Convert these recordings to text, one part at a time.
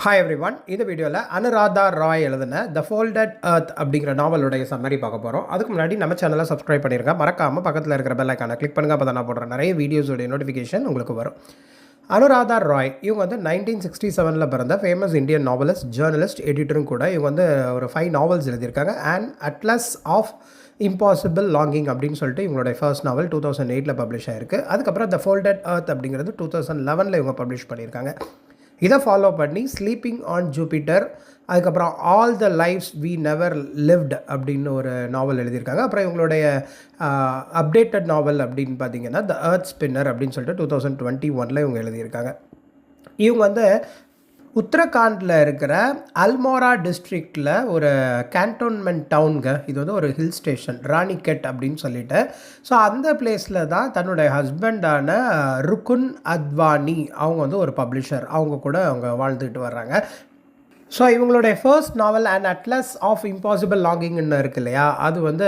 Hi every one. இந்த வீடியோவில் அனுராதா ராய் எழுதின த ஃபோல்டட் எர்த் அப்படிங்கிற நாவலுடைய சம்மரி பார்க்க போகிறோம். அதுக்கு முன்னாடி நம்ம சேனலை சப்ஸ்கிரைப் பண்ணியிருக்கேன். மறக்காமல் பக்கத்தில் இருக்கிற பெல் ஐக்கானை கிளிக் பண்ணுங்கள். அப்போ தான் நான் போடுற நிறைய வீடியோஸோடைய நோட்டிஃபிகேஷன் உங்களுக்கு வரும். அனுராதா ராய் இவங்க வந்து 1967 பிறந்த ஃபேமஸ் இந்தியன் நாவலிஸ்ட், ஜேர்னலிஸ்ட், எடிட்டரும் கூட. இவங்க வந்து ஒரு 5 நாவல்ஸ் எழுதியிருக்காங்க. And atlas of Impossible Longing அப்படின்னு சொல்லிட்டு இவங்களுடைய ஃபர்ஸ்ட் நாவல் 2008 பப்ளிஷ் ஆயிருக்கு. அதுக்கப்புறம் த ஃபோல்டட் எர்த் அப்படிங்கிறது 2011 இவங்க பப்ளிஷ் பண்ணியிருக்காங்க. இதை ஃபாலோ பண்ணி ஸ்லீப்பிங் ஆன் ஜூபிட்டர், அதுக்கப்புறம் all the lives we never lived அப்படின்னு ஒரு நாவல் எழுதியிருக்காங்க. அப்புறம் இவங்களுடைய அப்டேட்டட் நாவல் அப்படின்னு பார்த்தீங்கன்னா த எர்த் ஸ்பின்னர் அப்படின்னு சொல்லிட்டு 2021 இவங்க எழுதியிருக்காங்க. இவங்க வந்து உத்தரகாண்டில் இருக்கிற அல்மோரா டிஸ்ட்ரிக்டில் ஒரு கேன்டோன்மெண்ட் டவுனுங்க. இது வந்து ஒரு ஹில் ஸ்டேஷன், ராணிகெட் அப்படின்னு சொல்லிட்டு. ஸோ அந்த பிளேஸில் தான் தன்னுடைய ஹஸ்பண்டான ருக்குன் அத்வானி அவங்க வந்து ஒரு பப்ளிஷர், அவங்க கூட அவங்க வாழ்ந்துக்கிட்டு வர்றாங்க. ஸோ இவங்களுடைய first novel an atlas of impossible லாங்கிங்னு இருக்கு இல்லையா, அது வந்து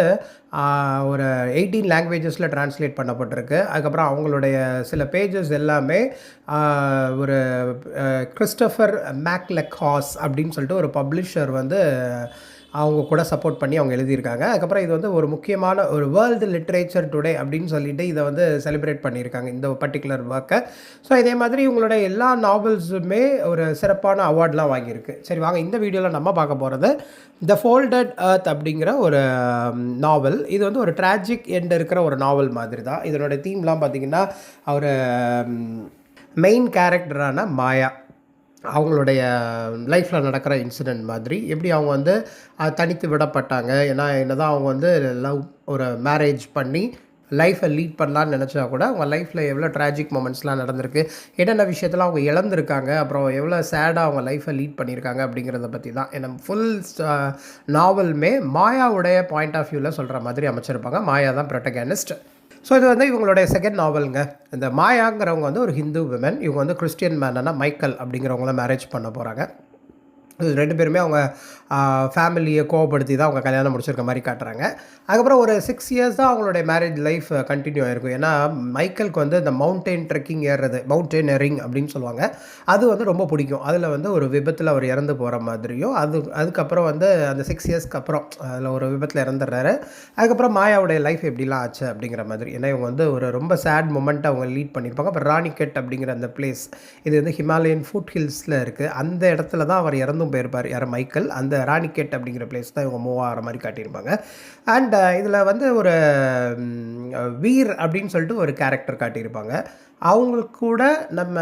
ஒரு 18 லாங்குவேஜஸில் ட்ரான்ஸ்லேட் பண்ணப்பட்டிருக்கு. அதுக்கப்புறம் அவங்களுடைய சில பேஜஸ் எல்லாமே ஒரு கிறிஸ்டோஃபர் மேக்லெக்ஹாஸ் அப்படின்னு சொல்லிட்டு ஒரு பப்ளிஷர் வந்து அவங்க கூட சப்போர்ட் பண்ணி அவங்க எழுதியிருக்காங்க. அதுக்கப்புறம் இது வந்து ஒரு முக்கியமான ஒரு வேர்ல்டு லிட்ரேச்சர் டுடே அப்படின்னு சொல்லிட்டு இதை வந்து செலிப்ரேட் பண்ணியிருக்காங்க, இந்த பர்டிகுலர் ஒர்க்கை. ஸோ இதே மாதிரி இவங்களோட எல்லா நாவல்ஸுமே ஒரு சிறப்பான அவார்ட்லாம் வாங்கியிருக்கு. சரி வாங்க, இந்த வீடியோவில் நம்ம பார்க்க போகிறது த ஃபோல்டட் எர்த் அப்படிங்கிற ஒரு நாவல். இது வந்து ஒரு ட்ராஜிக் எண்ட் இருக்கிற ஒரு நாவல் மாதிரி தான். இதனோட தீம்லாம் பார்த்திங்கன்னா ஒரு மெயின் கேரக்டரான மாயா, அவங்களுடைய லைஃப்பில் நடக்கிற இன்சிடெண்ட் மாதிரி எப்படி அவங்க வந்து தனித்து விடப்பட்டாங்க. ஏன்னா என்ன தான் அவங்க வந்து ஒரு மேரேஜ் பண்ணி லைஃப்பை லீட் பண்ணலான்னு நினச்சா கூட அவங்க லைஃப்பில் எவ்வளோ ட்ராஜிக் மூமெண்ட்ஸ்லாம் நடந்திருக்கு, என்னென்ன விஷயத்தில் அவங்க இழந்திருக்காங்க, அப்புறம் எவ்வளோ சேடாக அவங்க லைஃப்பை லீட் பண்ணியிருக்காங்க அப்படிங்கிறத பற்றி தான். ஏன்னா ஃபுல் நாவலுமே மாயாவுடைய பாயிண்ட் ஆஃப் வியூவில் சொல்கிற மாதிரி அமைச்சிருப்பாங்க. மாயா தான் ப்ரொட்டகனிஸ்ட். ஸோ இது வந்து இவங்களுடைய செகண்ட் நாவலுங்க. இந்த மாயாங்கிறவங்க வந்து ஒரு ஹிந்து விமன். இவங்க வந்து கிறிஸ்டியன் மேனான மைக்கேல் அப்படிங்கிறவங்கள மேரேஜ் பண்ண போகிறாங்க. இது 2 பேருமே அவங்க ஃபேமிலியை கோவப்படுத்தி தான் அவங்க கல்யாணம் முடிச்சிருக்க மாதிரி காட்டுறாங்க. அதுக்கப்புறம் ஒரு 6 இயர்ஸ் தான் அவங்களுடைய மேரேஜ் லைஃப் கண்டினியூ ஆகிருக்கும். ஏன்னா மைக்கேலுக்கு வந்து இந்த மவுண்டெயின் ட்ரெக்கிங் ஏறுறது, மவுண்டெயினரிங் அப்படின்னு சொல்லுவாங்க, அது வந்து ரொம்ப பிடிக்கும். அதில் வந்து ஒரு விபத்தில் அவர் இறந்து போகிற மாதிரியும், அதுக்கப்புறம் வந்து அந்த 6 இயர்ஸ்க்கு அப்புறம் அதில் ஒரு விபத்தில் இறந்துடுறாரு. அதுக்கப்புறம் மாயாவுடைய லைஃப் எப்படிலாம் ஆச்சு அப்படிங்கிற மாதிரி. ஏன்னா இவங்க வந்து ஒரு ரொம்ப சேட் மூமெண்ட்டை அவங்க லீட் பண்ணியிருப்பாங்க. அப்புறம் ராணிகெட் அப்படிங்கிற அந்த பிளேஸ், இது வந்து ஹிமாலயன் ஃபுட் ஹில்ஸில் இருக்குது. அந்த இடத்துல தான் அவர் இறந்தும் போயிருப்பார், யார் மைக்கேல். அந்த ராணிகெட் அப்படிங்கிற பிளேஸ் தான் இவங்க மூவ் ஆகிற மாதிரி காட்டியிருப்பாங்க. அண்ட் இதில் வந்து ஒரு வீர் அப்படின்னு சொல்லிட்டு ஒரு கேரக்டர் காட்டியிருப்பாங்க. அவங்களுக்கு கூட நம்ம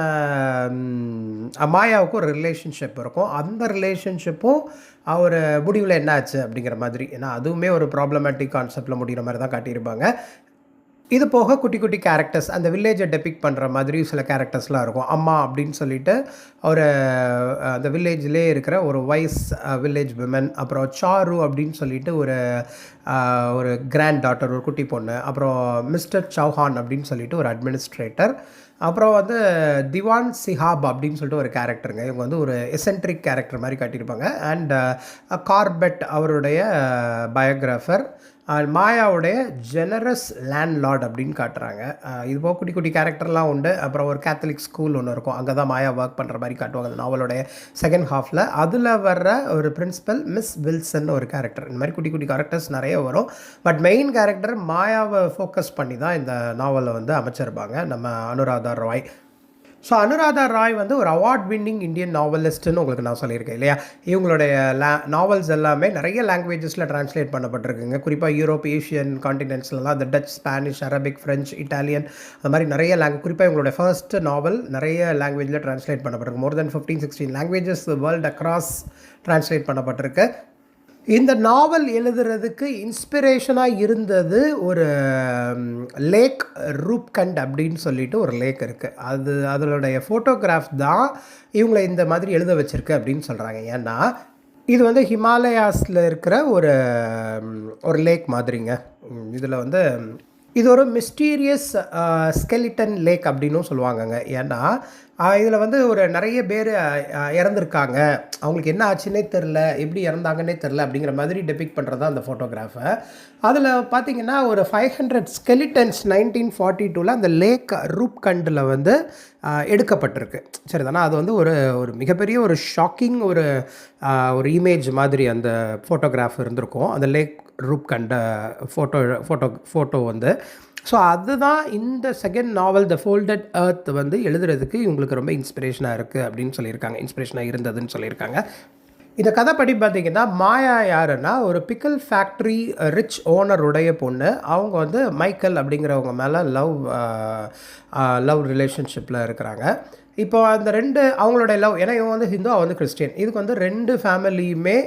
மாயாவுக்கு ஒரு ரிலேஷன்ஷிப் இருக்கும். அந்த ரிலேஷன்ஷிப்பும் ஒரு முடிவில் என்ன ஆச்சு அப்படிங்கிற மாதிரி. ஏன்னா அதுவுமே ஒரு ப்ராப்ளமேட்டிக் கான்செப்டில் முடிகிற மாதிரி தான் காட்டியிருப்பாங்க. இது போக குட்டி குட்டி கேரக்டர்ஸ், அந்த வில்லேஜை டெபிக் பண்ணுற மாதிரி சில கேரக்டர்ஸ்லாம் இருக்கும். அம்மா அப்படின்னு சொல்லிட்டு ஒரு அந்த வில்லேஜ்லேயே இருக்கிற ஒரு வைஸ் வில்லேஜ் விமன். அப்புறம் சாரு அப்படின்னு சொல்லிட்டு ஒரு கிராண்ட் டாட்டர், ஒரு குட்டி பொண்ணு. அப்புறம் மிஸ்டர் சௌஹான் அப்படின்னு சொல்லிட்டு ஒரு அட்மினிஸ்ட்ரேட்டர். அப்புறம் வந்து திவான் சிஹாப் அப்படின்னு சொல்லிட்டு ஒரு கேரக்டருங்க. இவங்க வந்து ஒரு எசென்ட்ரிக் கேரக்டர் மாதிரி காட்டியிருப்பாங்க. அண்ட் கார்பெட் அவருடைய பயோகிராஃபர். மாயாவுடைய ஜெனரஸ் லேண்ட்லார்ட் அப்படின்னு காட்டுறாங்க. இது போக குட்டி குட்டி கேரக்டர்லாம் உண்டு. அப்புறம் ஒரு கேத்தலிக் ஸ்கூல் ஒன்று இருக்கும், அங்கே தான் மாயா ஒர்க் பண்ணுற மாதிரி காட்டுவாங்க அந்த நாவலுடைய செகண்ட் ஹாஃபில். அதில் வர்ற ஒரு பிரின்சிபல் மிஸ் வில்சன் ஒரு கேரக்டர். இந்த மாதிரி குட்டி குட்டி கேரக்டர்ஸ் நிறைய வரும். பட் மெயின் கேரக்டர் மாயாவை ஃபோக்கஸ் பண்ணி தான் இந்த நாவலை வந்து அமைச்சிருப்பாங்க நம்ம அனுராதா ராய். ஸோ அனுராதா ராய் வந்து ஒரு அவார்ட் வின்னிங் இந்தியன் நாவலிஸ்ட்டுன்னு உங்களுக்கு நான் சொல்லியிருக்கேன் இல்லையா. இவங்களுடைய நாவல்ஸ் எல்லாமே நிறைய லாங்குவேஜஸில் ட்ரான்ஸ்லேட் பண்ணப்பட்டிருக்குங்க. குறிப்பாக யூரோப், ஏஷியன் காண்டினென்ட்ஸ்லாம் அந்த touch, Spanish, Arabic, French, Italian, அது மாதிரி நிறைய குறிப்பாக இவங்களுடைய ஃபர்ஸ்ட் நாவல் நிறைய லாங்குவேஜில் ட்ரான்ஸ்லேட் பண்ணப்பட்டிருக்கு. மோர் தென் 15-16 லாங்குவேஜஸ் வேர்ல்டு அக்ராஸ் ட்ரான்ஸ்லேட் பண்ணப்பட்டிருக்கு. இந்த நாவல் எழுதுறதுக்கு இன்ஸ்பிரேஷனாக இருந்தது ஒரு லேக், ரூப்கண்ட் அப்படின்னு சொல்லிட்டு ஒரு லேக் இருக்குது. அதனுடைய ஃபோட்டோகிராஃப் தான் இவங்களை இந்த மாதிரி எழுத வச்சுருக்கு அப்படின்னு சொல்கிறாங்க. ஏன்னா இது வந்து ஹிமாலயாஸில் இருக்கிற ஒரு லேக் மாதிரிங்க. இதில் வந்து இது ஒரு மிஸ்டீரியஸ் ஸ்கெலிட்டன் லேக் அப்படின்னும் சொல்லுவாங்கங்க. ஏன்னா இதில் வந்து ஒரு நிறைய பேர் இறந்துருக்காங்க, அவங்களுக்கு என்ன ஆச்சுன்னே தெரில, எப்படி இறந்தாங்கன்னே தெரில அப்படிங்கிற மாதிரி டெபிக் பண்ணுறது தான் அந்த ஃபோட்டோகிராஃபை. அதில் பார்த்தீங்கன்னா ஒரு 500 ஸ்கெலிட்டன்ஸ் 1942 அந்த லேக் ரூப்கண்டில் வந்து எடுக்கப்பட்டிருக்கு. சரிதானா? அது வந்து ஒரு ஒரு மிகப்பெரிய ஒரு ஷாக்கிங் ஒரு இமேஜ் மாதிரி அந்த ஃபோட்டோகிராஃப் இருந்திருக்கும். அந்த லேக் ரூப்கண்ட ஃபோட்டோ வந்து ஸோ அதுதான் இந்த செகண்ட் நாவல் த ஃபோல்டட் எர்த் வந்து எழுதுறதுக்கு இவங்களுக்கு ரொம்ப இன்ஸ்பிரேஷனாக இருக்குது அப்படின்னு சொல்லியிருக்காங்க. இன்ஸ்பிரேஷனாக இருந்ததுன்னு சொல்லியிருக்காங்க. இந்த கதைப்படி பார்த்தீங்கன்னா மாயா யாருன்னா ஒரு பிக்கல் ஃபேக்ட்ரி ரிச் ஓனருடைய பொண்ணு. அவங்க வந்து மைக்கேல் அப்படிங்கிறவங்க மேலே லவ் ரிலேஷன்ஷிப்பில் இருக்கிறாங்க. இப்போ அந்த அவங்களுடைய லவ், ஏன்னா இவங்க வந்து ஹிந்து, அவன் வந்து கிறிஸ்டியன். இதுக்கு வந்து 2 ஃபேமிலியுமே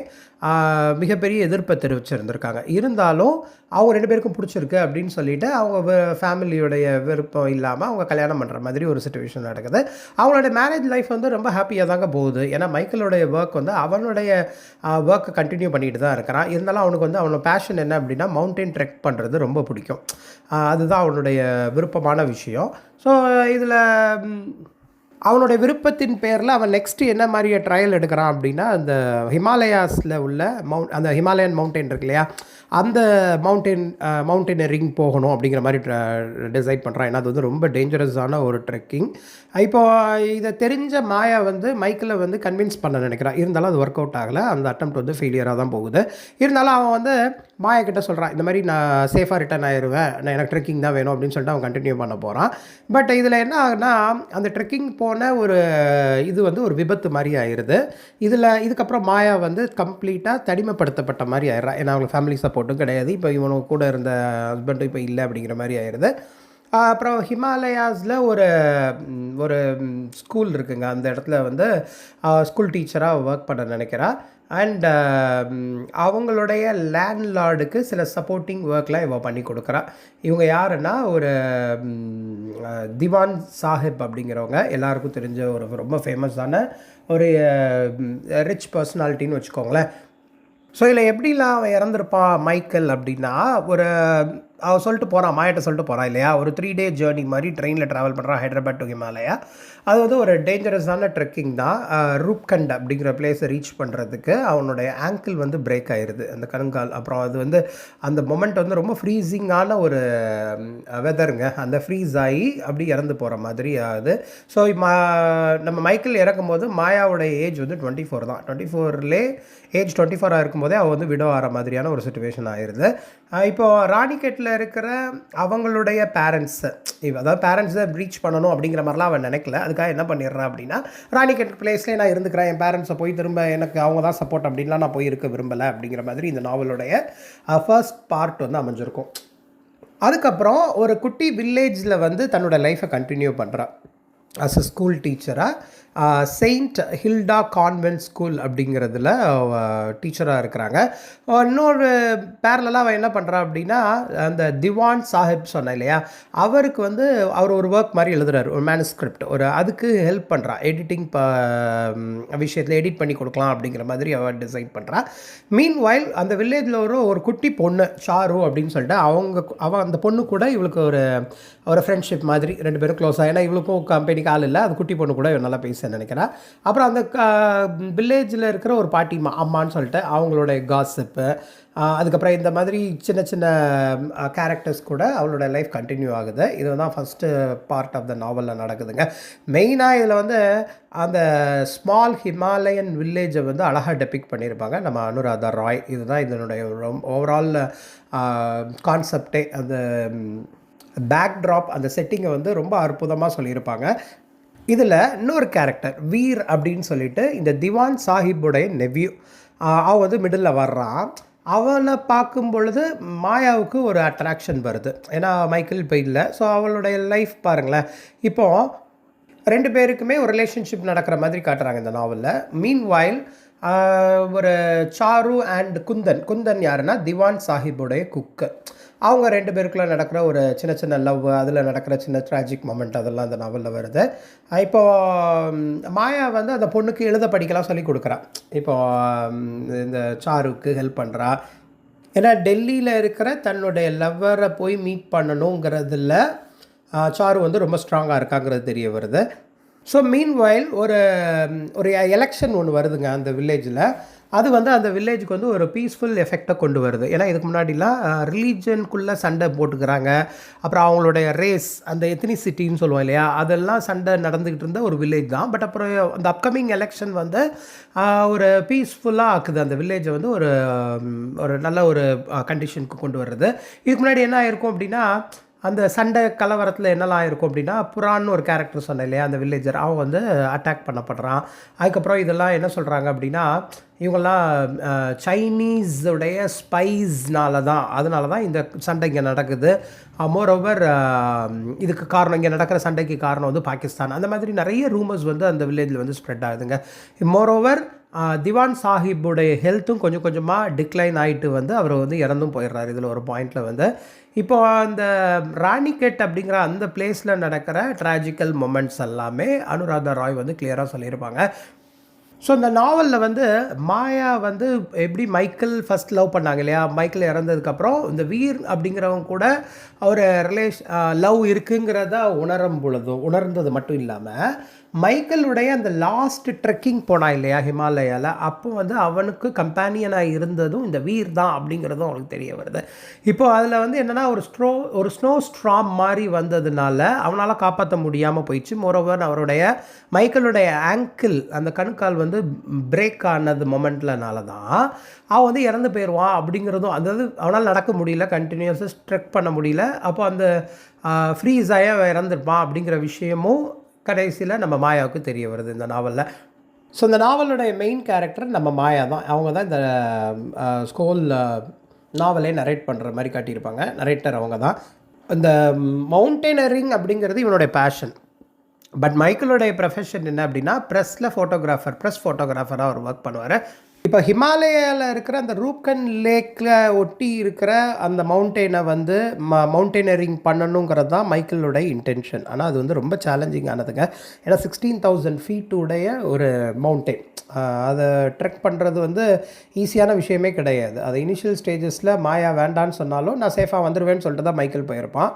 மிகப்பெரிய எதிர்ப்பை தெரிவிச்சிருந்திருக்காங்க. இருந்தாலும் அவங்க 2 பேருக்கும் பிடிச்சிருக்கு அப்படின்னு சொல்லிட்டு அவங்க ஃபேமிலியுடைய விருப்பம் இல்லாமல் அவங்க கல்யாணம் பண்ணுற மாதிரி ஒரு சிச்சுவேஷன் நடக்குது. அவங்களோட மேரேஜ் லைஃப் வந்து ரொம்ப ஹாப்பியாக தாங்க போகுது. ஏன்னா மைக்கேலோடைய ஒர்க் வந்து அவனுடைய ஒர்க்கை கண்டினியூ பண்ணிட்டு தான் இருக்கிறான். இருந்தாலும் அவனுக்கு வந்து அவனோட பேஷன் என்ன அப்படின்னா மவுண்டைன் ட்ரெக் பண்ணுறது ரொம்ப பிடிக்கும். அதுதான் அவனுடைய விருப்பமான விஷயம். ஸோ இதில் அவனுடைய விருப்பத்தின் பேரில் அவன் நெக்ஸ்ட்டு என்ன மாதிரி ட்ரையல் எடுக்கிறான் அப்படின்னா, அந்த ஹிமாலயாஸில் உள்ள அந்த ஹிமாலயன் மவுண்டைன் இருக்கு இல்லையா, அந்த மவுண்டெனரிங் போகணும் அப்படிங்கிற மாதிரி டிசைட் பண்ணுறான். ஏன்னா அது வந்து ரொம்ப டேஞ்சரஸான ஒரு ட்ரெக்கிங். இப்போது இதை தெரிஞ்ச மாயா வந்து மைக்கேலை வந்து கன்வின்ஸ் பண்ண நினைக்கிறான். இருந்தாலும் அது ஒர்க் அவுட் ஆகலை. அந்த அட்டெம்ப்ட் வந்து ஃபெயிலியராக தான் போகுது. இருந்தாலும் அவன் வந்து மாயா கிட்ட சொல்கிறான், இந்த மாதிரி நான் சேஃபாக ரிட்டர்ன் ஆயிடுவேன், எனக்கு ட்ரெக்கிங் தான் வேணும் அப்படின்னு சொல்லிட்டு அவன் கண்டினியூ பண்ண போகிறான். பட் இதில் என்ன ஆகுனா, அந்த ட்ரெக்கிங் போன இது வந்து ஒரு விபத்து மாதிரி ஆயிடுது. இதுக்கப்புறம் மாயா வந்து கம்ப்ளீட்டாக தனிமைப்படுத்தப்பட்ட மாதிரி ஆயிடுறான். ஏன்னா அவங்க ஃபேமிலி சப்போர்ட்டும் கிடையாது. இப்போ இவனுக்கு கூட இருந்த ஹஸ்பண்டும் இப்போ இல்லை அப்படிங்கிற மாதிரி ஆயிடுது. அப்புறம் ஹிமாலயாஸில் ஒரு ஸ்கூல் இருக்குங்க. அந்த இடத்துல வந்து ஸ்கூல் டீச்சராக ஒர்க் பண்ண நினைக்கிறா. அண்ட் அவங்களுடைய லேண்ட்லார்டுக்கு சில சப்போர்ட்டிங் ஒர்க்லாம் இவள் பண்ணி கொடுக்குறா. இவங்க யாருன்னா ஒரு திவான் சாஹிப் அப்படிங்கிறவங்க, எல்லாருக்கும் தெரிஞ்ச ஒரு ரொம்ப ஃபேமஸான ஒரு ரிச் பர்சனாலிட்டின்னு வச்சுக்கோங்களேன். ஸோ இதில் எப்படிலாம் அவன் இறந்துருப்பான் மைக்கேல் அப்படின்னா, அவன் சொல்லிட்டு போகிறான், மாயாட்ட சொல்லிட்டு போகிறான் இல்லையா, ஒரு 3 டே ஜேர்னி மாதிரி ட்ரெயினில் ட்ராவல் பண்ணுறான் ஹைதராபாத் டு ஹிமாலயா. அது வந்து ஒரு டேஞ்சரஸான ட்ரெக்கிங் தான். ரூப்கண்ட் அப்படிங்கிற பிளேஸை ரீச் பண்ணுறதுக்கு அவனுடைய ஆங்கிள் வந்து பிரேக் ஆயிடுது, அந்த கணுங்கால். அப்புறம் அது வந்து அந்த மொமெண்ட் வந்து ரொம்ப ஃப்ரீசிங்கான ஒரு வெதருங்க. அந்த ஃப்ரீஸ் ஆகி அப்படி இறந்து போகிற மாதிரி ஆகுது. ஸோ நம்ம மைக்கேல் இறக்கும்போது மாயாவோடைய ஏஜ் வந்து 24 தான். 24லே ஏஜ் 24 இருக்கும்போதே அவள் வந்து விடோ ஆகிற மாதிரியான ஒரு சிச்சுவேஷன் ஆயிடுது. இப்போது ராணிகேட்டில் இருக்கிற அவங்களுடைய பேரண்ட்ஸு, அதாவது பேரண்ட்ஸை ரீச் பண்ணணும் அப்படிங்கிற மாதிரிலாம் அவன் நினைக்கல. அதுக்காக என்ன பண்ணிடுறான் அப்படின்னா, ராணிகேட் பிளேஸ்லேயே நான் இருந்துக்கிறேன், என் பேரண்ட்ஸை போய் திரும்ப எனக்கு அவங்க தான் சப்போர்ட் அப்படின்லாம் நான் போய் இருக்க விரும்பலை அப்படிங்கிற மாதிரி இந்த நாவலுடைய ஃபர்ஸ்ட் பார்ட் வந்து அமைஞ்சிருக்கும். அதுக்கப்புறம் ஒரு குட்டி வில்லேஜில் வந்து தன்னோட லைஃப்பை கண்டினியூ பண்ணுறான் அஸ் அ ஸ்கூல் டீச்சராக. செயின்ட் ஹில்டா கான்வென்ட் ஸ்கூல் அப்படிங்கிறதுல டீச்சராக இருக்கிறாங்க. இன்னொரு பேரலாக அவன் என்ன பண்ணுறான் அப்படின்னா, அந்த திவான் சாஹிப் சொன்னேன் இல்லையா, அவருக்கு வந்து அவர் ஒரு ஒர்க் மாதிரி எழுதுறாரு, ஒரு மேனுஸ்கிரிப்ட், அதுக்கு ஹெல்ப் பண்ணுறான். எடிட்டிங் விஷயத்தில் எடிட் பண்ணி கொடுக்கலாம் அப்படிங்கிற மாதிரி அவன் டிசைட் பண்ணுறான். மீன் வைல் அந்த வில்லேஜில் ஒரு குட்டி பொண்ணு சாரு அப்படின்னு சொல்லிட்டு அவன் அந்த பொண்ணு கூட இவளுக்கு ஒரு ஃப்ரெண்ட்ஷிப் மாதிரி, 2 பேரும் க்ளோஸாக. ஏன்னா இவளுக்கும் கம்பெனிக்கு ஆள் இல்லை, அது குட்டி பொண்ணு கூட இவன் நல்லா பேச நினைக்கிறேன். அப்புறம் அந்த வில்லேஜில் இருக்கிற ஒரு பாட்டி அம்மான்னு சொல்லிட்டு அவங்களுடைய காசிப்பு, அதுக்கப்புறம் இந்த மாதிரி சின்ன சின்ன கேரக்டர்ஸ் கூட அவளோட லைஃப் கண்டினியூ ஆகுது. இது தான் ஃபஸ்ட்டு பார்ட் ஆஃப் த நாவலில் நடக்குதுங்க. மெயினாக இதில் வந்து அந்த ஸ்மால் ஹிமாலயன் வில்லேஜை வந்து அழகாக டெபிக் பண்ணியிருப்பாங்க நம்ம அனுராதா ராய். இதுதான் இதனுடைய ஓவரால் கான்செப்டே. அந்த பேக்ட்ராப், அந்த செட்டிங்கை வந்து ரொம்ப அற்புதமாக சொல்லியிருப்பாங்க. இதில் இன்னொரு கேரக்டர் வீர் அப்படின்னு சொல்லிட்டு இந்த திவான் சாஹிப்புடைய நெவ்யூ, அவன் வந்து மிடில் வர்றான். அவனை பார்க்கும் பொழுது மாயாவுக்கு ஒரு அட்ராக்ஷன் வருது. ஏன்னா மைக்கேல் இப்போ இல்லை. ஸோ அவளுடைய லைஃப் பாருங்களேன். இப்போது 2 பேருக்குமே ஒரு ரிலேஷன்ஷிப் நடக்கிற மாதிரி காட்டுறாங்க இந்த நாவலில். மீன் வைல் ஒரு சாரு அண்ட் குந்தன் யாருன்னா திவான் சாஹிப்புடைய குக்கு. அவங்க 2 பேருக்குள்ளே நடக்கிற ஒரு சின்ன சின்ன லவ், அதில் நடக்கிற சின்ன ட்ராஜிக் மொமெண்ட், அதெல்லாம் அந்த நாவலில் வருது. இப்போது மாயா வந்து அந்த பொண்ணுக்கு எழுத படிக்கலாம் சொல்லி கொடுக்குறா. இப்போது இந்த சாருக்கு ஹெல்ப் பண்ணுறா. ஏன்னா டெல்லியில் இருக்கிற தன்னுடைய லவ்வரை போய் மீட் பண்ணணுங்கிறதுல சாரு வந்து ரொம்ப ஸ்ட்ராங்காக இருக்காங்கிறது தெரிய வருது. ஸோ மீன்வைல் ஒரு ஒரு எலெக்ஷன் ஒன்று வருதுங்க அந்த வில்லேஜில். அது வந்து அந்த வில்லேஜுக்கு வந்து ஒரு பீஸ்ஃபுல் எஃபெக்டை கொண்டு வருது. ஏன்னா இதுக்கு முன்னாடிலாம் ரிலீஜனுக்குள்ளே சண்டை போட்டுக்கிறாங்க. அப்புறம் அவங்களுடைய ரேஸ், அந்த எத்னிசிட்டின்னு சொல்லுவோம் இல்லையா, அதெல்லாம் சண்டை நடந்துக்கிட்டு இருந்த ஒரு வில்லேஜ் தான். பட் அப்புறம் அந்த அப்கமிங் எலெக்ஷன் வந்து ஒரு பீஸ்ஃபுல்லாக ஆக்குது அந்த வில்லேஜை வந்து ஒரு ஒரு நல்ல ஒரு கண்டிஷனுக்கு கொண்டு வர்றது. இதுக்கு முன்னாடி என்ன ஆயிருக்கும் அப்படின்னா, அந்த சண்டை கலவரத்தில் என்னெல்லாம் ஆயிருக்கும் அப்படின்னா, புறான்னு ஒரு கேரக்டர் சொன்னேன் இல்லையா, அந்த வில்லேஜர், அவன் வந்து அட்டாக் பண்ணப்படுறான். அதுக்கப்புறம் இதெல்லாம் என்ன சொல்கிறாங்க அப்படின்னா, இவங்கெல்லாம் சைனீஸுடைய ஸ்பைஸ்னால தான், அதனால தான் இந்த சண்டை இங்கே நடக்குது. மோரோவர் இதுக்கு காரணம், இங்கே நடக்கிற சண்டைக்கு காரணம் வந்து பாகிஸ்தான். அந்த மாதிரி நிறைய ரூமர்ஸ் வந்து அந்த வில்லேஜில் வந்து ஸ்ப்ரெட் ஆகுதுங்க. மோரோவர் திவான் சாஹிப்புடைய ஹெல்த்தும் கொஞ்சம் கொஞ்சமாக டிக்ளைன் ஆகிட்டு வந்து அவர் வந்து இறந்தும் போயிடுறாரு. இதில் ஒரு பாயிண்டில் வந்து இப்போ அந்த ராணிகேட் அப்படிங்கிற அந்த பிளேஸில் நடக்கிற ட்ராஜிக்கல் மொமெண்ட்ஸ் எல்லாமே அனுராதா ராய் வந்து கிளியராக சொல்லியிருப்பாங்க. ஸோ இந்த நாவலில் வந்து மாயா வந்து எப்படி மைக்கேல் ஃபஸ்ட் லவ் பண்ணாங்க இல்லையா, மைக்கேல் இறந்ததுக்கப்புறம் இந்த வீர் அப்படிங்கிறவங்க கூட ஒரு லவ் இருக்குங்கிறத உணர்ந்தது மட்டும் இல்லாமல், மைக்கேலுடைய அந்த லாஸ்ட் ட்ரெக்கிங் போனா இல்லையா ஹிமாலயாவில், அப்போ வந்து அவனுக்கு கம்பேனியனாக இருந்ததும் இந்த வீர் தான் அப்படிங்கிறதும் அவனுக்கு தெரிய வருது. இப்போ அதில் வந்து என்னென்னா ஒரு ஸ்னோ ஸ்ட்ராம் மாதிரி வந்ததுனால அவனால் காப்பாற்ற முடியாமல் போயிடுச்சு. மோரோவர் அவருடைய மைக்கேலுடைய ஆங்கிள், அந்த கணுக்கால் வந்து பிரேக் ஆனது மொமெண்ட்லனால தான் அவன் வந்து இறந்து போயிடுவான் அப்படிங்கிறதும், அதாவது அவனால் நடக்க முடியல, கண்டினியூஸாக ட்ரெக் பண்ண முடியல, அப்போ அந்த ஃப்ரீஸ் ஆகி இறந்துருப்பான் அப்படிங்கிற விஷயமும் கடைசியில் நம்ம மாயாவுக்கு தெரிய வருது இந்த நாவலில். ஸோ இந்த நாவலுடைய மெயின் கேரக்டர் நம்ம மாயா தான். அவங்க தான் இந்த ஸ்கூல் நாவலே நரேட் பண்ணுற மாதிரி காட்டியிருப்பாங்க. நரேட்டர் அவங்க தான். இந்த மவுண்டெய்னரிங் அப்படிங்கிறது இவனுடைய பேஷன். பட் மைக்கேலுடைய ப்ரொஃபஷன் என்ன அப்படின்னா, ப்ரெஸ் ஃபோட்டோகிராஃபராக அவர் ஒர்க் பண்ணுவார். இப்போ ஹிமாலயாவில் இருக்கிற அந்த ரூப்கன் லேக்கில் ஒட்டி இருக்கிற அந்த மவுண்டெயினை வந்து மவுண்டெய்னரிங் பண்ணணுங்கிறது தான் மைக்கேலுடைய இன்டென்ஷன். ஆனால் அது வந்து ரொம்ப சேலஞ்சிங் ஆனதுங்க. ஏன்னா 16,000 ஃபீட்டுடைய ஒரு மவுண்டெயின், அதை ட்ரெக் பண்ணுறது வந்து ஈஸியான விஷயமே கிடையாது. அது இனிஷியல் ஸ்டேஜஸில் மாயா வேண்டான்னு சொன்னாலும் நான் சேஃபாக வந்துடுவேன்னு சொல்லிட்டு தான் மைக்கேல் போயிருப்பான்.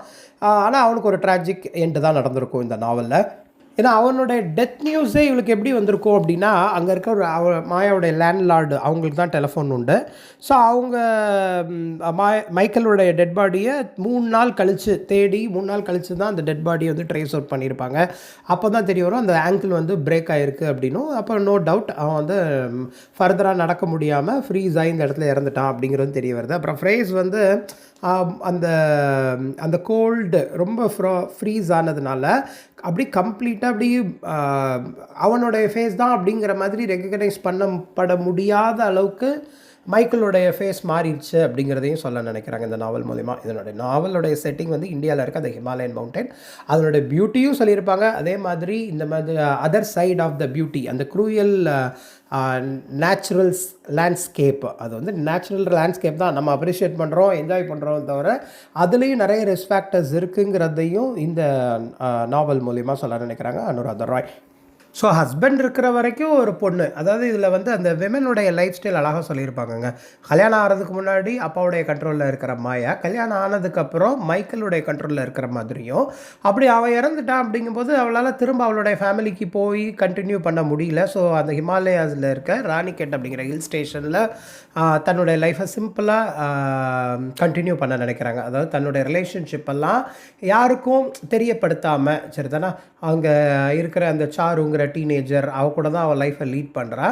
ஆனால் அவனுக்கு ஒரு ட்ராஜிக் எண்டு தான் நடந்திருக்கும் இந்த நாவலில். ஏன்னா அவனுடைய டெத் நியூஸே இவளுக்கு எப்படி வந்திருக்கும் அப்படின்னா, அங்கே இருக்க ஒரு மாயாவுடைய லேண்ட்லார்டு, அவங்களுக்கு தான் டெலிஃபோன் உண்டு. ஸோ அவங்க மைக்கேலுடைய டெட் பாடியை 3 நாள் கழித்து தேடி 3 நாள் கழித்து தான் அந்த டெட் பாடியை வந்து ட்ரேஸ் அவுட் பண்ணியிருப்பாங்க. அப்போ தான் தெரிய வரும் அந்த ஆங்கிள் வந்து பிரேக் ஆகிருக்கு அப்படின்னும். அப்போ நோ டவுட் அவன் வந்து ஃபர்தராக நடக்க முடியாமல் ஃப்ரீஸ் ஆகி இந்த இடத்துல இறந்துட்டான் அப்படிங்கிறது தெரிய வருது. அப்புறம் ஃப்ரேஸ் வந்து அந்த அந்த கோல்டு ரொம்ப ஃப்ரீஸ் ஆனதுனால அப்படி கம்ப்ளீட்டாக அப்படி அவனுடைய ஃபேஸ் தான் அப்படிங்கிற மாதிரி ரெகக்னைஸ் பண்ணப்பட முடியாத அளவுக்கு மைக்கேலுடைய ஃபேஸ் மாறிடுச்சு அப்படிங்கிறதையும் சொல்ல நினைக்கிறாங்க இந்த நாவல் மூலிமா. இதனுடைய நாவலுடைய செட்டிங் வந்து இந்தியாவில் இருக்க அந்த ஹிமாலயன் மவுண்டன், அதனுடைய பியூட்டியும் சொல்லியிருப்பாங்க. அதே மாதிரி இந்த மாதிரி other side of the beauty, அந்த க்ரூயல் நேச்சுரல்ஸ் லேண்ட்ஸ்கேப், அது வந்து நேச்சுரல் லேண்ட்ஸ்கேப் தான் நம்ம அப்ரிஷியேட் பண்ணுறோம், என்ஜாய் பண்ணுறோம், தவிர அதுலேயும் நிறைய ரிஸ்க் ஃபேக்டர்ஸ் இருக்குங்கிறதையும் இந்த நாவல் மூலிமா சொல்ல நினைக்கிறாங்க அனுராதா ராய். ஸோ ஹஸ்பண்ட் இருக்கிற வரைக்கும் ஒரு பொண்ணு, அதாவது இதில் வந்து அந்த விமனுடைய லைஃப் ஸ்டைல் அழகாக சொல்லியிருப்பாங்கங்க. கல்யாணம் ஆகிறதுக்கு முன்னாடி அப்பாவுடைய கண்ட்ரோலில் இருக்கிற மாயா, கல்யாணம் ஆனதுக்கப்புறம் மைக்கேலுடைய கண்ட்ரோலில் இருக்கிற மாதிரியும், அப்படி அவள் இறந்துட்டான் அப்படிங்கும்போது அவளால் திரும்ப அவளுடைய ஃபேமிலிக்கு போய் கண்டினியூ பண்ண முடியல. ஸோ அந்த ஹிமாலயாஸில் இருக்க ராணிகேட் அப்படிங்கிற ஹில் ஸ்டேஷனில் தன்னுடைய லைஃப்பை சிம்பிளாக கண்டினியூ பண்ண நினைக்கிறாங்க. அதாவது தன்னுடைய ரிலேஷன்ஷிப்பெல்லாம் யாருக்கும் தெரியப்படுத்தாமல், சரி தானே, அங்கே இருக்கிற அந்த சாருங்கிற டீனேஜர் அவ கூட தான் அவள் லைஃப்பை லீட் பண்ணுறா.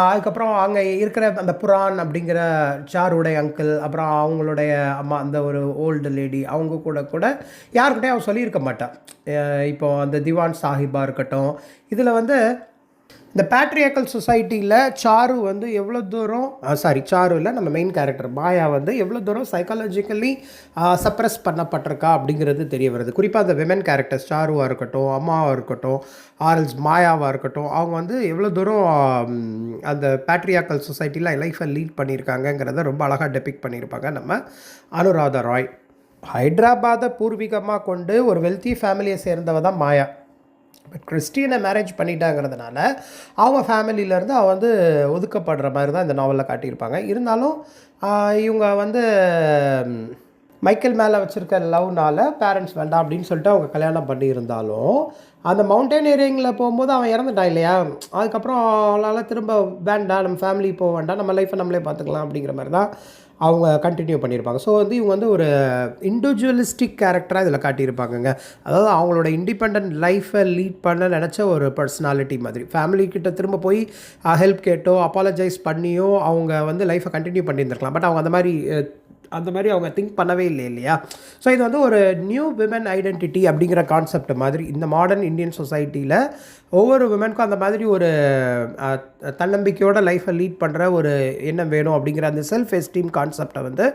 அதுக்கப்புறம் அங்கே இருக்கிற அந்த புரான் அப்படிங்கிற சாருடைய அங்கிள், அப்புறம் அவங்களுடைய அம்மா, அந்த ஒரு ஓல்டு லேடி, அவங்க கூட யாருக்கிட்டே அவன் சொல்லியிருக்க மாட்டான். இப்போ அந்த திவான் சாஹிப்பாக இருக்கட்டும், இதில் வந்து இந்த பேட்ரியாக்கல் சொசைட்டியில் சாரு வந்து எவ்வளோ தூரம் சாரு இல்லை, நம்ம மெயின் கேரக்டர் மாயா வந்து எவ்வளோ தூரம் சைக்காலஜிக்கலி சப்ரெஸ் பண்ணப்பட்டிருக்கா அப்படிங்கிறது தெரிய வருது. குறிப்பாக அந்த விமன் கேரக்டர்ஸ் சாருவாக இருக்கட்டும், அம்மாவாக இருக்கட்டும், ஆர்எல்ஸ் மாயாவாக இருக்கட்டும், அவங்க வந்து எவ்வளோ தூரம் அந்த பேட்ரியாக்கல் சொசைட்டியில் லைஃப்பை லீட் பண்ணியிருக்காங்கங்கிறத ரொம்ப அழகாக டெபிக் பண்ணியிருப்பாங்க நம்ம அனுராதா ராய். ஹைதராபாத்தை பூர்வீகமாக கொண்டு ஒரு வெல்த்தி ஃபேமிலியை சேர்ந்தவ தான் மாயா. பட் கிறிஸ்டியனை மேரேஜ் பண்ணிட்டாங்கிறதுனால அவங்க ஃபேமிலியிலேருந்து அவள் வந்து ஒதுக்கப்படுற மாதிரி தான் இந்த நாவலில் காட்டியிருப்பாங்க. இருந்தாலும் இவங்க வந்து மைக்கேல் மேலே வச்சுருக்க லவ்னால் பேரண்ட்ஸ் வேண்டாம் அப்படின்னு சொல்லிட்டு அவங்க கல்யாணம் பண்ணியிருந்தாலும் அந்த மவுண்டெயினியரிங்கில் போகும்போது அவன் இறந்துட்டான் இல்லையா, அதுக்கப்புறம் அவளால் திரும்ப வேண்டாம் நம்ம ஃபேமிலி போக வேண்டாம் நம்ம லைஃப்பை நம்மளே பார்த்துக்கலாம் அப்படிங்கிற மாதிரி தான் அவங்க கண்டினியூ பண்ணியிருப்பாங்க. ஸோ வந்து இவங்க வந்து ஒரு இண்டிவிஜுவலிஸ்டிக் கேரக்டராக இதில் காட்டியிருப்பாங்கங்க. அதாவது அவங்களோட இண்டிபெண்ட் லைஃப்பை லீட் பண்ண நினச்ச ஒரு பர்சனாலிட்டி மாதிரி ஃபேமிலிக்கிட்ட திரும்ப போய் ஹெல்ப் கேட்டோ அப்பாலஜைஸ் பண்ணியோ அவங்க வந்து லைஃப்பை கண்டினியூ பண்ணியிருந்திருக்கலாம். பட் அவங்க அந்த மாதிரி அவங்க திங்க் பண்ணவே இல்லை இல்லையா. ஸோ இது வந்து ஒரு நியூ விமன் ஐடென்டிட்டி அப்படிங்கிற கான்செப்ட் மாதிரி இந்த மாடர்ன் இந்தியன் சொசைட்டியில் ஒவ்வொரு விமனுக்கும் அந்த மாதிரி ஒரு தன்னம்பிக்கையோட லைஃப்பை லீட் பண்ணுற ஒரு எண்ணம் வேணும் அப்படிங்கிற அந்த செல்ஃப் எஸ்டீம் கான்செப்டை வந்து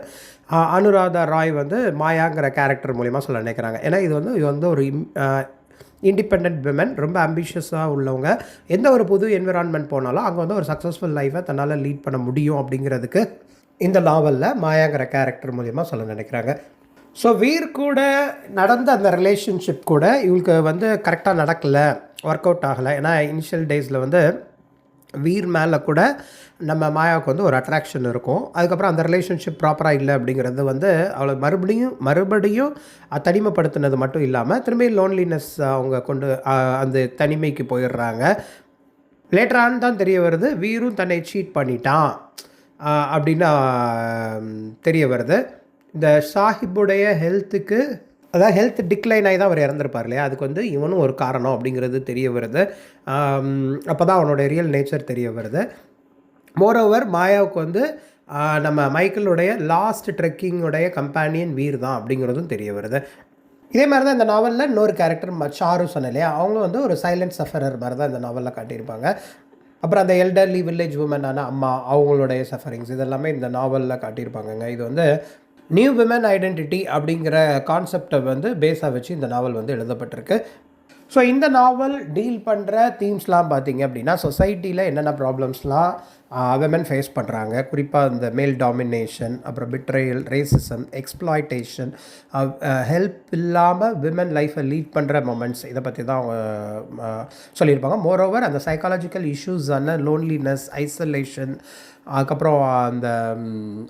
அனுராதா ராய் வந்து மாயாங்கிற கேரக்டர் மூலிமா சொல்ல நினைக்கிறாங்க. ஏன்னா இது வந்து ஒரு இண்டிபெண்ட் விமன், ரொம்ப அம்பிஷியஸாக உள்ளவங்க, எந்த ஒரு புது என்விரான்மெண்ட் போனாலும் அங்கே வந்து ஒரு சக்ஸஸ்ஃபுல் லைஃப்பை தன்னால் லீட் பண்ண முடியும் அப்படிங்கிறதுக்கு இந்த நாவலில் மாயாங்கிற கேரக்டர் மூலிமா சொல்ல நினைக்கிறாங்க. ஸோ வீர் கூட நடந்த அந்த ரிலேஷன்ஷிப் கூட இவங்களுக்கு வந்து கரெக்டாக நடக்கலை, ஒர்க் அவுட் ஆகலை. ஏன்னா இனிஷியல் டேஸில் வந்து வீர் மேலே கூட நம்ம மாயாவுக்கு வந்து ஒரு அட்ராக்ஷன் இருக்கும். அதுக்கப்புறம் அந்த ரிலேஷன்ஷிப் ப்ராப்பராக இல்லை அப்படிங்கிறது வந்து அவளை மறுபடியும் தனிமைப்படுத்தினது மட்டும் இல்லாமல் திரும்பி லோன்லினஸ் அவங்க கொண்டு அந்த தனிமைக்கு போயிடுறாங்க. லேட்டரான் தான் தெரிய வருது வீரும் தன்னை சீட் பண்ணிட்டான் அப்படின்னு தெரிய வருது. இந்த சாஹிப்புடைய ஹெல்த்துக்கு, அதாவது ஹெல்த் டிக்ளைன் ஆகி தான் அவர் இறந்துருப்பார் இல்லையா, அதுக்கு வந்து இவனும் ஒரு காரணம் அப்படிங்கிறது தெரிய வருது. அப்போ தான் அவனுடைய ரியல் நேச்சர் தெரிய வருது. மோரோவர் மாயாவுக்கு வந்து நம்ம மைக்கேலுடைய லாஸ்ட் ட்ரெக்கிங்குடைய கம்பேனியன் வீர் தான் அப்படிங்கிறதும் தெரிய வருது. இதே மாதிரி தான் இந்த நாவலில் இன்னொரு கேரக்டர் சாரு சொன்ன இல்லையா, அவங்களும் வந்து ஒரு சைலண்ட் சஃபரர் மாதிரி தான் இந்த நாவலில் காட்டியிருப்பாங்க. அப்புறம் அந்த எல்டர்லி வில்லேஜ் உமனான அம்மா அவங்களுடைய சஃபரிங்ஸ் இதெல்லாமே இந்த நாவலில் காட்டியிருப்பாங்கங்க. இது வந்து நியூ விமன் ஐடென்டிட்டி அப்படிங்கிற கான்செப்டை வந்து பேஸாக வச்சு இந்த நாவல் வந்து எழுதப்பட்டிருக்கு. ஸோ இந்த நாவல் டீல் பண்ணுற தீம்ஸ்லாம் பார்த்திங்க அப்படின்னா சொசைட்டியில் என்னென்ன ப்ராப்ளம்ஸ்லாம் விமன் ஃபேஸ் பண்ணுறாங்க, குறிப்பாக இந்த மேல் டாமினேஷன், அப்புறம் பிட்ரேயல், ரேசிசம், எக்ஸ்ப்ளாய்டேஷன், ஹெல்ப் இல்லாமல் விமன் லைஃப்பை லீட் பண்ணுற மொமெண்ட்ஸ், இதை பற்றி தான் அவங்க சொல்லியிருப்பாங்க. மோரோவர் அந்த சைக்காலஜிக்கல் இஷ்யூஸான லோன்லினஸ், ஐசோலேஷன், அதுக்கப்புறம் அந்த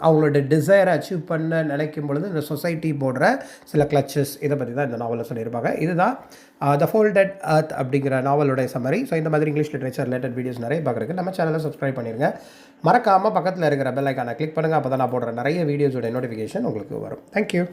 அவங்களோட டிசைரை அச்சீவ் பண்ண நினைக்கும் பொழுது இந்த சொசைட்டி போடுற சில கிளச்சஸ், இதை பற்றி தான் இந்த நாவலில் சொல்லியிருப்பாங்க. இதுதான் த ஃபோல்டட் எர்த் அப்படிங்கிற நாவலுடைய சம்மரி. ஸோ இந்த மாதிரி இங்கிலீஷ் லிட்ரேச்சர் ரிலேட்டட் வீடியோஸ் நிறைய பார்க்குறதுக்கு நம்ம சேனலை சப்ஸ்கிரைப் பண்ணிடுங்க. மறக்காமல் பக்கத்தில் இருக்கிற பெல் ஐக்கானை கிளிக் பண்ணுங்கள். அப்போ தான் நான் போடுற நிறைய வீடியோஸோட நோட்டிஃபிகேஷன் உங்களுக்கு வரும். தேங்க்யூ.